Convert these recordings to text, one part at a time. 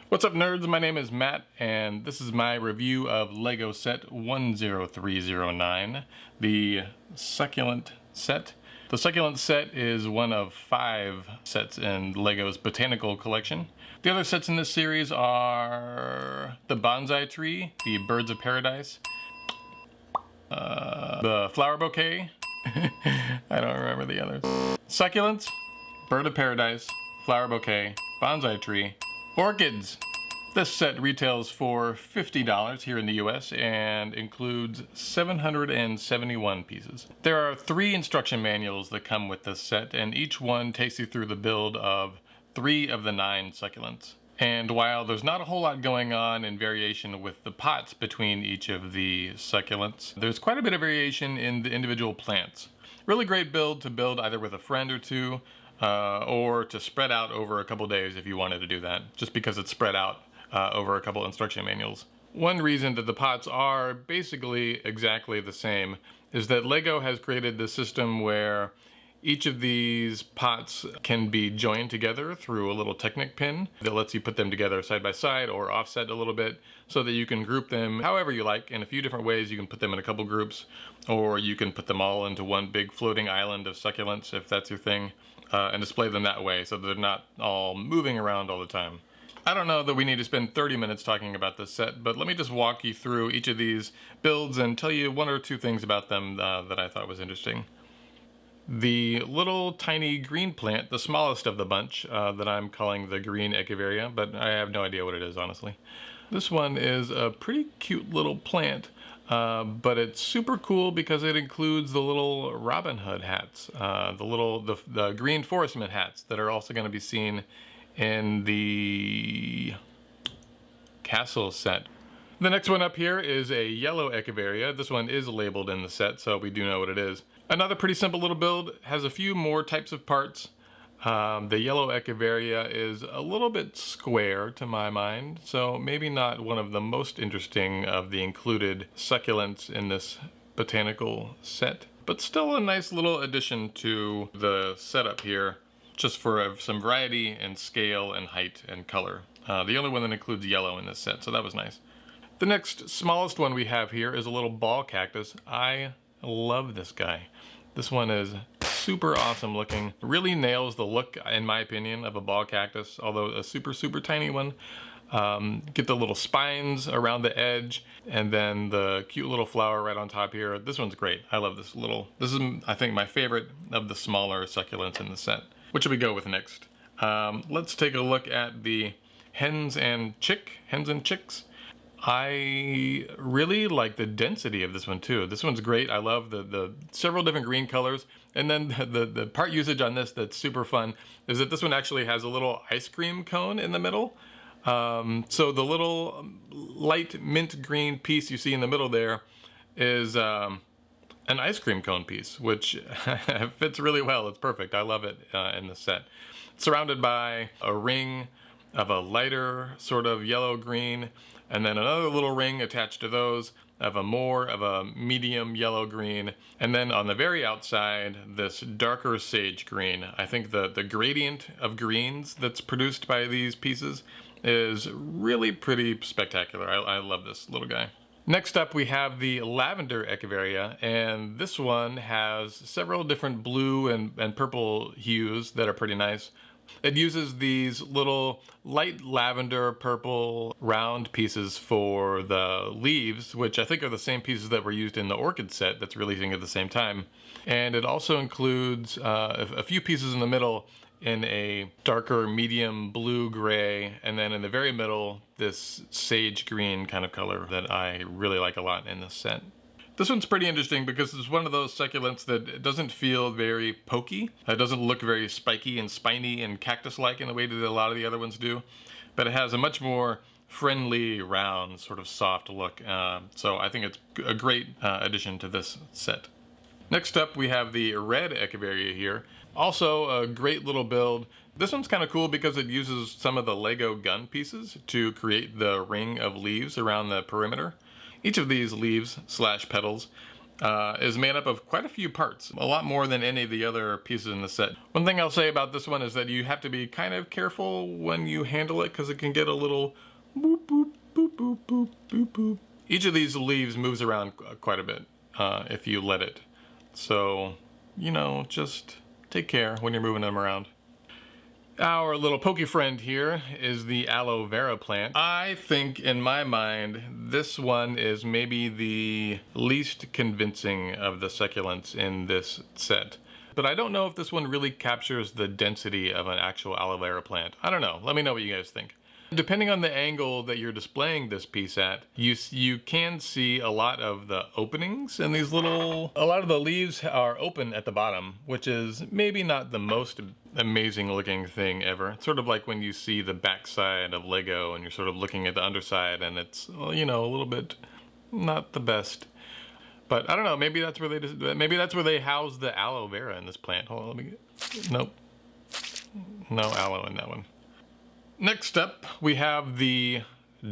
What's up, nerds? My name is Matt, and this is my review of LEGO set 10309, the Succulent set. The Succulent set is one of 5 sets in LEGO's Botanical Collection. The other sets in this series are the Bonsai Tree, the Birds of Paradise, the Flower Bouquet, I don't remember the others, Succulents, Bird of Paradise, Flower Bouquet, Bonsai Tree, Orchids. This set retails for $50 here in the US and includes 771 pieces. There are 3 instruction manuals that come with this set, and each one takes you through the build of 3 of the 9 succulents. And while there's not a whole lot going on in variation with the pots between each of the succulents, there's quite a bit of variation in the individual plants. Really great build to build either with a friend or two, or to spread out over a couple days if you wanted to do that, just because it's spread out over a couple instruction manuals. One reason that the pots are basically exactly the same is that LEGO has created this system where each of these pots can be joined together through a little Technic pin that lets you put them together side by side or offset a little bit so that you can group them however you like in a few different ways. You can put them in a couple groups, or you can put them all into one big floating island of succulents if that's your thing. And display them that way so they're not all moving around all the time. I don't know that we need to spend 30 minutes talking about this set, but let me just walk you through each of these builds and tell you 1 or 2 things about them that I thought was interesting. The little tiny green plant, the smallest of the bunch, that I'm calling the green Echeveria, but I have no idea what it is, honestly. This one is a pretty cute little plant. But it's super cool because it includes the little Robin Hood hats, the green forest mint hats that are also going to be seen in the castle set. The next one up here is a yellow Echeveria. This one is labeled in the set, so we do know what it is. Another pretty simple little build, has a few more types of parts. The yellow Echeveria is a little bit square to my mind, so maybe not one of the most interesting of the included succulents in this botanical set, but still a nice little addition to the setup here, just for some variety in scale and height and color. The only one that includes yellow in this set, so that was nice. The next smallest one we have here is a little ball cactus. I love this guy. This one is super awesome looking. Really nails the look, in my opinion, of a ball cactus, although a super tiny one. Get the little spines around the edge and then the cute little flower right on top here. This one's great. I love this little. This is, I think, my favorite of the smaller succulents in the set. Which should we go with next? Let's take a look at the Hens and Chicks. I really like the density of this one too. This one's great. I love the several different green colors. And then the part usage on this that's super fun is that this one actually has a little ice cream cone in the middle. So the little light mint green piece you see in the middle there is an ice cream cone piece, which fits really well. It's perfect. I love it in the set. It's surrounded by a ring of a lighter sort of yellow-green, and then another little ring attached to those of a medium yellow-green, and then on the very outside, this darker sage green. I think the gradient of greens that's produced by these pieces is really pretty spectacular. I love this little guy. Next up, we have the Lavender Echeveria, and this one has several different blue and purple hues that are pretty nice. It uses these little light lavender purple round pieces for the leaves, which I think are the same pieces that were used in the orchid set that's releasing at the same time. And it also includes a few pieces in the middle in a darker medium blue-gray, and then in the very middle, this sage green kind of color that I really like a lot in this set. This one's pretty interesting because it's one of those succulents that doesn't feel very pokey. It doesn't look very spiky and spiny and cactus-like in the way that a lot of the other ones do. But it has a much more friendly, round, sort of soft look. So I think it's a great addition to this set. Next up, we have the red Echeveria here. Also a great little build. This one's kind of cool because it uses some of the LEGO gun pieces to create the ring of leaves around the perimeter. Each of these leaves / petals is made up of quite a few parts, a lot more than any of the other pieces in the set. One thing I'll say about this one is that you have to be kind of careful when you handle it because it can get a little boop, boop, boop, boop, boop, boop, boop. Each of these leaves moves around quite a bit if you let it. So, you know, just take care when you're moving them around. Our little pokey friend here is the Aloe Vera plant. I think in my mind, this one is maybe the least convincing of the succulents in this set. But I don't know if this one really captures the density of an actual aloe vera plant. I don't know. Let me know what you guys think. Depending on the angle that you're displaying this piece at, you can see a lot of the openings in these little... A lot of the leaves are open at the bottom, which is maybe not the most amazing looking thing ever. It's sort of like when you see the backside of Lego and you're sort of looking at the underside and it's, well, you know, a little bit not the best. But I don't know, maybe that's where they house the aloe vera in this plant. Hold on, let me get... Nope. No aloe in that one. Next up, we have the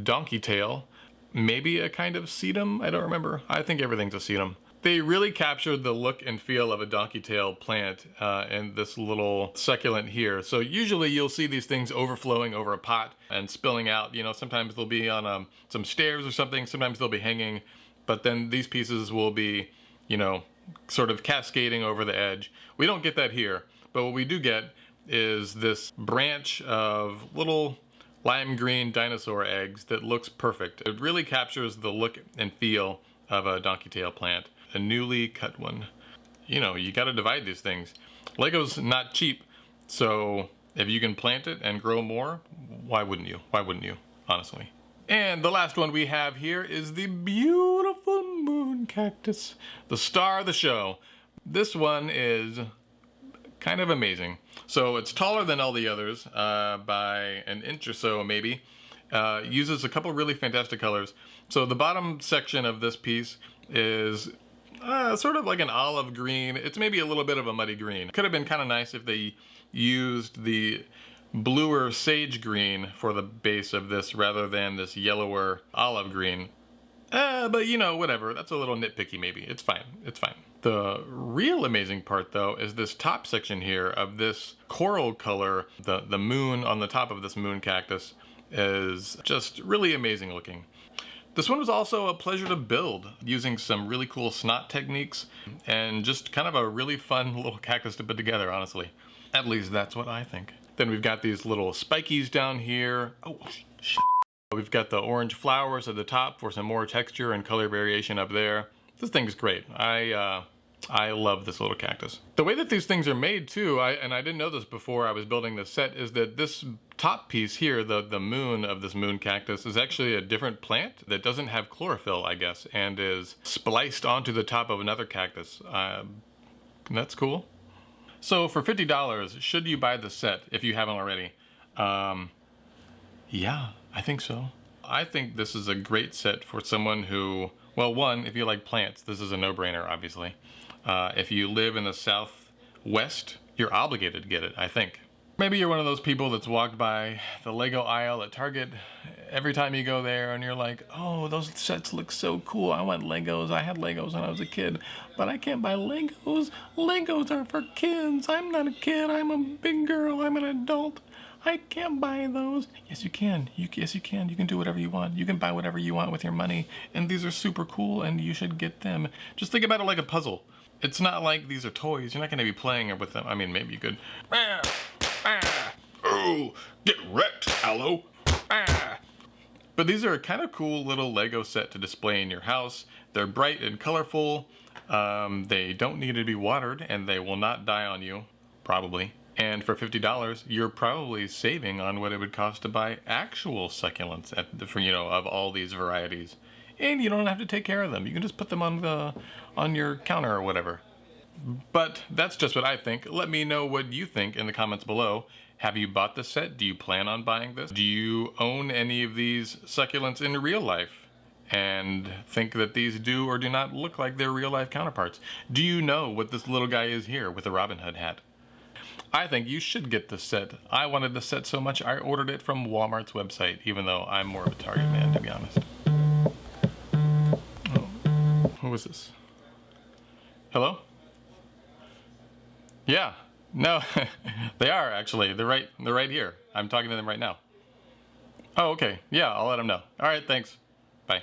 donkey tail. Maybe a kind of sedum? I don't remember. I think everything's a sedum. They really captured the look and feel of a donkey tail plant in this little succulent here. So usually you'll see these things overflowing over a pot and spilling out. You know, sometimes they'll be on some stairs or something. Sometimes they'll be hanging. But then these pieces will be, you know, sort of cascading over the edge. We don't get that here. But what we do get is this branch of little lime green dinosaur eggs that looks perfect. It really captures the look and feel of a donkey tail plant. A newly cut one. You know, you gotta divide these things. Lego's not cheap, so if you can plant it and grow more, why wouldn't you? Why wouldn't you, honestly? And the last one we have here is the beautiful moon cactus, the star of the show. This one is kind of amazing. So it's taller than all the others by an inch or so maybe. Uses a couple really fantastic colors. So the bottom section of this piece is sort of like an olive green. It's maybe a little bit of a muddy green. Could have been kind of nice if they used the bluer sage green for the base of this rather than this yellower olive green. But you know, whatever. That's a little nitpicky maybe. It's fine. It's fine. The real amazing part though is this top section here of this coral color. The moon on the top of this moon cactus is just really amazing looking. This one was also a pleasure to build using some really cool snot techniques and just kind of a really fun little cactus to put together, honestly. At least that's what I think. Then we've got these little spikies down here. Oh, shit. We've got the orange flowers at the top for some more texture and color variation up there. This thing's great. I love this little cactus. The way that these things are made too, and I didn't know this before I was building this set, is that this top piece here, the moon of this moon cactus, is actually a different plant that doesn't have chlorophyll, I guess, and is spliced onto the top of another cactus. That's cool. So for $50, should you buy the set if you haven't already? Yeah, I think so. I think this is a great set for someone who, well, one, if you like plants, this is a no-brainer, obviously. If you live in the Southwest, you're obligated to get it, I think. Maybe you're one of those people that's walked by the Lego aisle at Target every time you go there and you're like, oh, those sets look so cool. I want Legos. I had Legos when I was a kid, but I can't buy Legos. Legos are for kids. I'm not a kid. I'm a big girl. I'm an adult. I can't buy those. Yes, you can. Yes, you can. You can do whatever you want. You can buy whatever you want with your money. And these are super cool and you should get them. Just think about it like a puzzle. It's not like these are toys. You're not going to be playing with them. I mean, maybe you could. Oh, get wrecked, Aloe. But these are a kind of cool little Lego set to display in your house. They're bright and colorful. They don't need to be watered and they will not die on you, probably. And for $50, you're probably saving on what it would cost to buy actual succulents of all these varieties. And you don't have to take care of them. You can just put them on your counter or whatever. But that's just what I think. Let me know what you think in the comments below. Have you bought this set? Do you plan on buying this? Do you own any of these succulents in real life and think that these do or do not look like their real life counterparts? Do you know what this little guy is here with the Robin Hood hat? I think you should get this set. I wanted this set so much I ordered it from Walmart's website, even though I'm more of a Target man, to be honest. Oh, who is this? Hello? Yeah. No, they are actually. They're right here. I'm talking to them right now. Oh, okay. Yeah, I'll let them know. All right, thanks. Bye.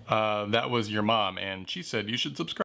That was your mom, and she said you should subscribe.